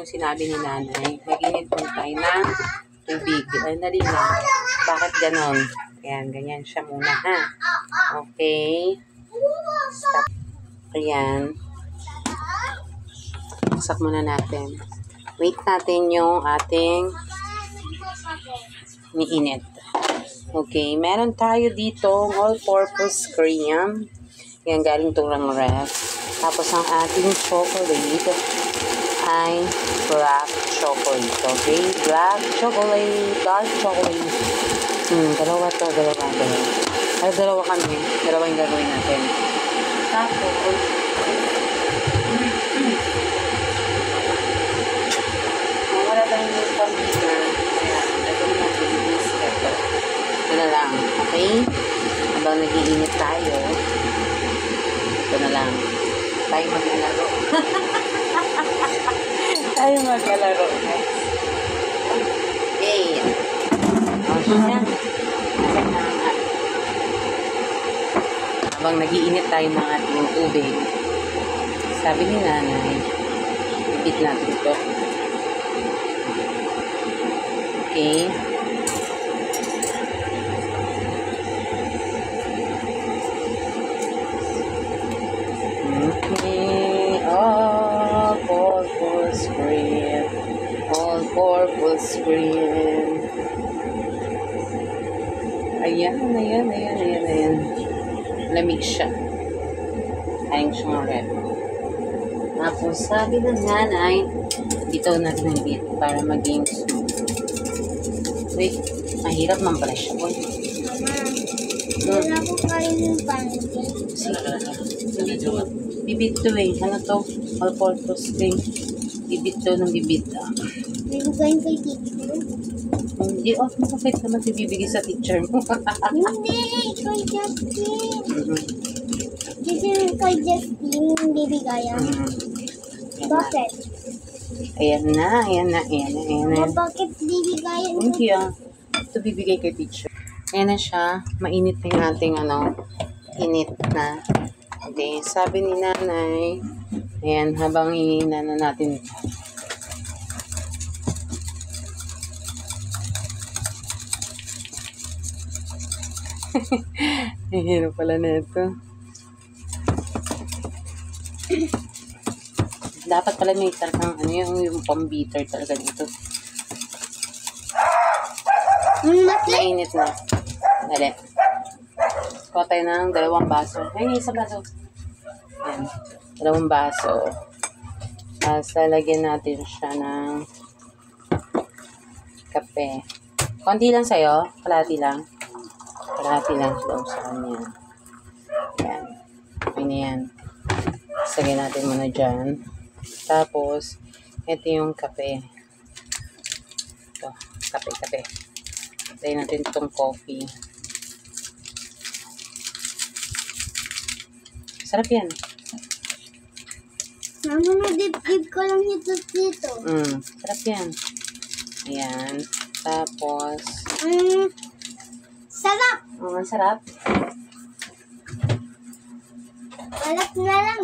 yung sinabi ni nanay. Mag-init muna tayo ng tubig. Ay, dali lang. Bakit ganon? Ayan, ganyan siya muna, ha? Okay. Stop. Ayan. Saksak muna natin. Wait natin yung ating niinit. Okay, meron tayo dito all-purpose cream. Yan, galing itong ref. Tapos ang ating chocolate ay black chocolate. Okay, black chocolate, dark chocolate. Dalawa to, dalawa. Ay, dalawa kami. Dalawa yung gagawin natin. Tapos, wala tayong yung pang-beater. Kaya, gagawin natin yung biscuit. Ito na lang, okay? Habang nag-iinit tayo, ito na lang. Tayo maglalaro. Tayo maglalaro. Yay! O, siya. Habang nag-iinit tayo ng ating tubig, sabi ni nanay, ibit natin ito. Okay. Okay. All-purpose cream. All-purpose cream. Ayan. Lamig siya. Ayun siyang red. Tapos, sabi ng nanay, dito natin ibit para maging smooth. Wait, mahirap man pala siya. Mama, wala ko kayo yung pancake. Sige, bibit to eh. Ano to? All-purpose thing. Bibit to ng bibit. Bibigay kay teacher? Hindi, bakit naman bibigay sa teacher mo? Hindi, kay Justin. Kay Justin yung bibigayan. Bakit? Ayan na. Bakit bibigayan? Hindi ito bibigay kay teacher. Ayan na siya. Mainit na yung ating init na. Okay, sabi ni nanay, ayan, habang iinana natin ito. Hirap pala na ito. Dapat pala may talagang yung pang-beater talaga dito. Mainit na. Dali. Kuha tayo ng 2 baso. Ay, isang baso. Ayan. 2 baso. Tapos lalagyan natin siya ng kape. Konti lang sa'yo. Kalahati lang. Kalahati lang daw sa kanya. Ayan. Okay na yan. Sagay natin muna dyan. Tapos, ito yung kape. Ito. Kape. Tayo natin itong coffee. Sarap yan. Mama, nadip-dip ko lang ito dito. Sarap yan. Ayan. Tapos, sarap! Sarap. Sarap na lang.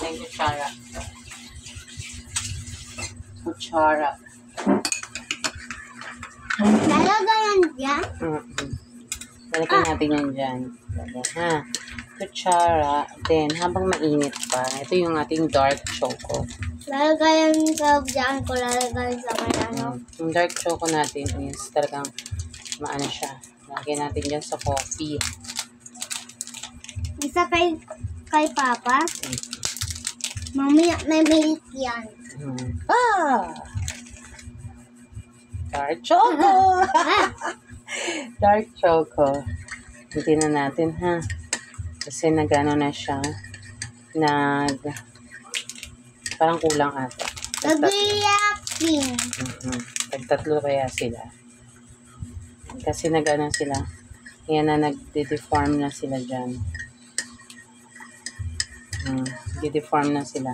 Ayan, kutsara. Kutsara. Lalagayan dyan? Lalagyan natin yan dyan. Ha? Kutsara. Then, habang mainit pa, ito yung ating dark choco. Lalagayan ka dyan ko, lalagayan sa kanano. Yung dark choco natin is talagang maano siya. Lagyan natin dyan sa coffee. Isa kay Papa. Mamaya may milk yan. Dark choco! Dark choco. Hindi na natin, ha? Kasi nagano na siya. Parang kulang ata. Nag-reacting. Tagtatlo kaya sila. Kasi nagano sila. Yan na, nag-deform na sila dyan. Nag-deform na sila.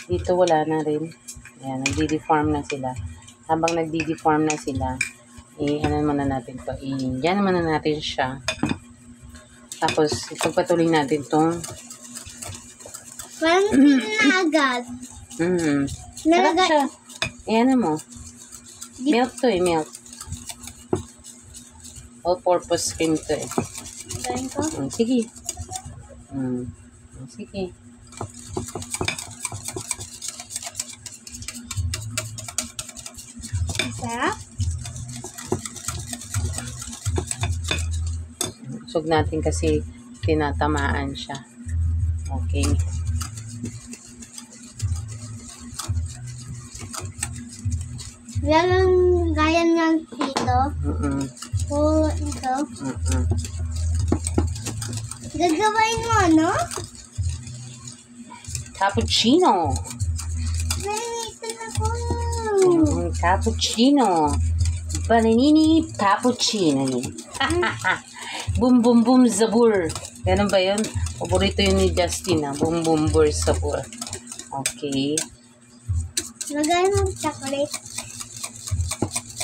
Dito wala na rin. Ayan, nag-deform na sila. Habang nag-deform na sila, ano muna natin to. Yan naman na natin siya. Tapos, ipagpatuloy natin itong Parang na agad. Sarap siya. Ayan mo. Milk to eh, milk. All-purpose cream to eh. Gawin ko. Sige. Sige. Sarap. Usog natin kasi tinatamaan siya. Okay. Lalong gaya ng dito. O ito. Gagawain mo, ano? Cappuccino. Ganito na po. Cappuccino. Panini cappuccino. Boom boom boom zabur. Ganun ba yun? Paborito yun ni Justin, boom boom boom zabur. Okay. Lagay mo chocolate.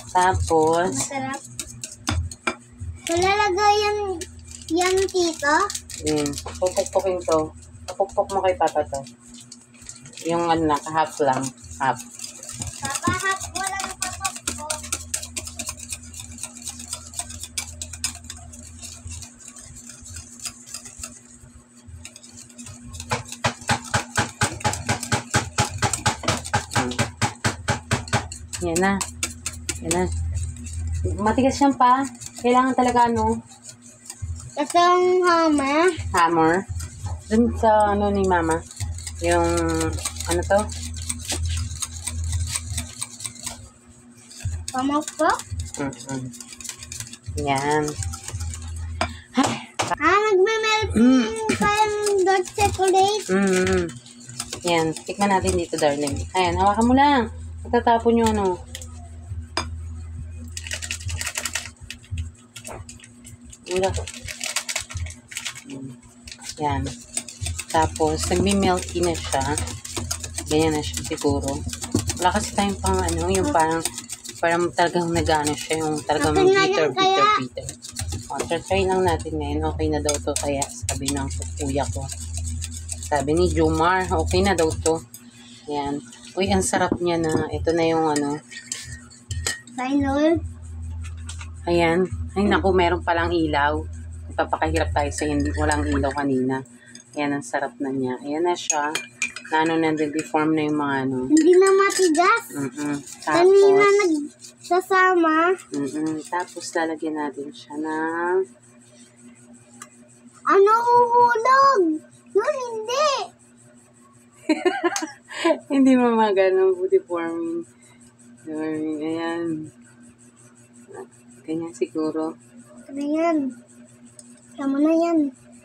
Tapos, Masarap. Palalagay yan dito. pupukpukin to. Pupukpuk mo kay Papa to. Yung ano na, half lang. Half. Papahap mo lang papap ko. Yan na. Yan na. Matigas yan pa. Kailangan talaga Kasang hammer. Dun sa ni Mama. Yung, ano to? pamukpok. Yan. Nagme-melt pa yung dark chocolate. Yan. Tikman natin dito, darling. Ayan, hawakan mo lang. Matatapon yung Wala. Yan. Tapos, nagmi-melty na siya. Ganyan na siya siguro. Wala kasi tayong pang yung parang talagang nagano siya, yung talagang bitter. O, try lang natin ngayon. Okay na daw to, kaya sabi ng kuya ko. Sabi ni Jomar, okay na daw to. Yan. Uy, ang sarap niya na. Ito na yung Final. Ayan. Ay, naku, meron palang ilaw. Papakahirap tayo sa hindi walang ilaw kanina. Ayan, ang sarap na niya. Ayan na siya. Na-deform na yung mga Hindi na matigas. Kanina nagsasama. Tapos, lalagyan natin siya ng Huhulog? Yun, hindi. hindi mamagano deforming. Ayan. Ganyan siguro. Ano yan? Tama na yan.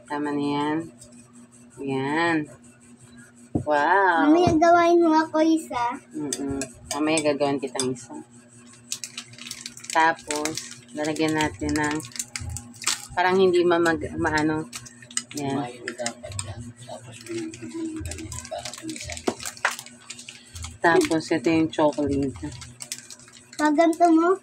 Tama na yan. Ayan. Wow. Mamaya gawain mo ako isa. Mamaya gagawin kitang isa. Tapos, lalagyan natin ng parang hindi maano. Yan. Tapos, ito yung chocolate. Pag ganito mo,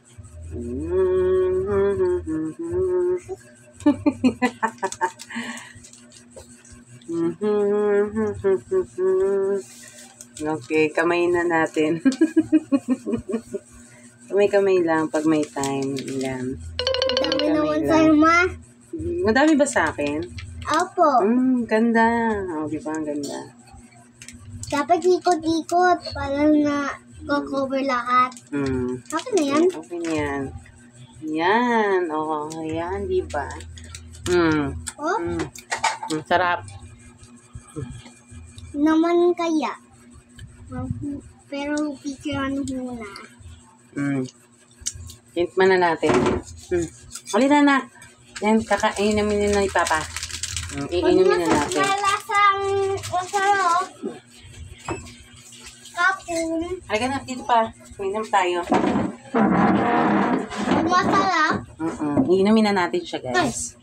Okay, kamay na natin. Kamay lang pag may time. Ilan. dami naman sa'yo, ma. Madami ba sa akin? Opo. Ganda. Di ba? Ang ganda. Dapat ikot-ikot para na cover lahat. Okay na yan? Okay na yan. Yan. Yan, di ba? Sarap. Naman kaya. Pero picturean muna. Tikman na natin. Halina na. Yan, kakainin na ni Papa. Iinumin na natin. Malasang masarap. Kapun. Halika na, dito pa. Inom tayo. Masarap. Iinumin na natin siya, guys.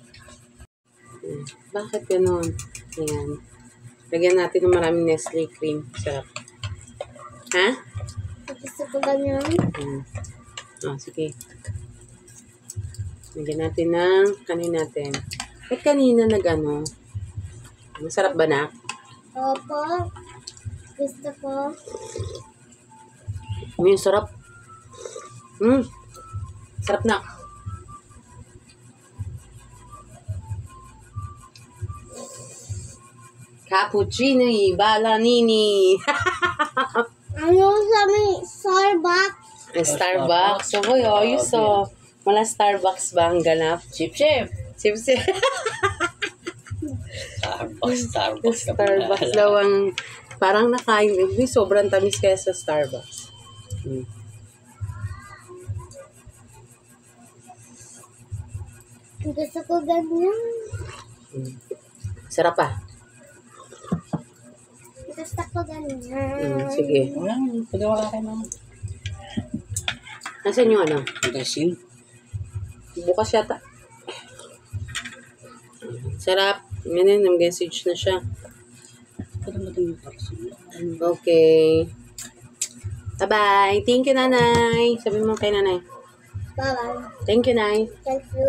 Bakit ganun? Ayan. Lagyan natin ng maraming Nestle cream. Sarap. Ha? Gusto ko ganyan. Sige. Lagyan natin ng, natin? Ba't kanina masarap ba na? Opo. Gusto ko. Yung sarap. Sarap na. Cappuccino, balanini. Ano sa may Starbucks? Starbucks. So, boy, ayos oh. Wala Starbucks ba ang ganap? Chip-chip. Sip-sip. Starbucks ka pala. Starbucks daw ang parang nakain. Sobrang tamis kaya sa Starbucks. Gusto ko ganyan. Sarap ah. Gusto ko ganyan. Sige. Wala kayo mama. Nasaan yung ano? Dressing. Bukas yata. Sarap. Ganyan, nag-message na siya. Okay. Bye-bye. Thank you, nanay. Sabi mo kay nanay. Bye-bye. Thank you, nay. Thank you.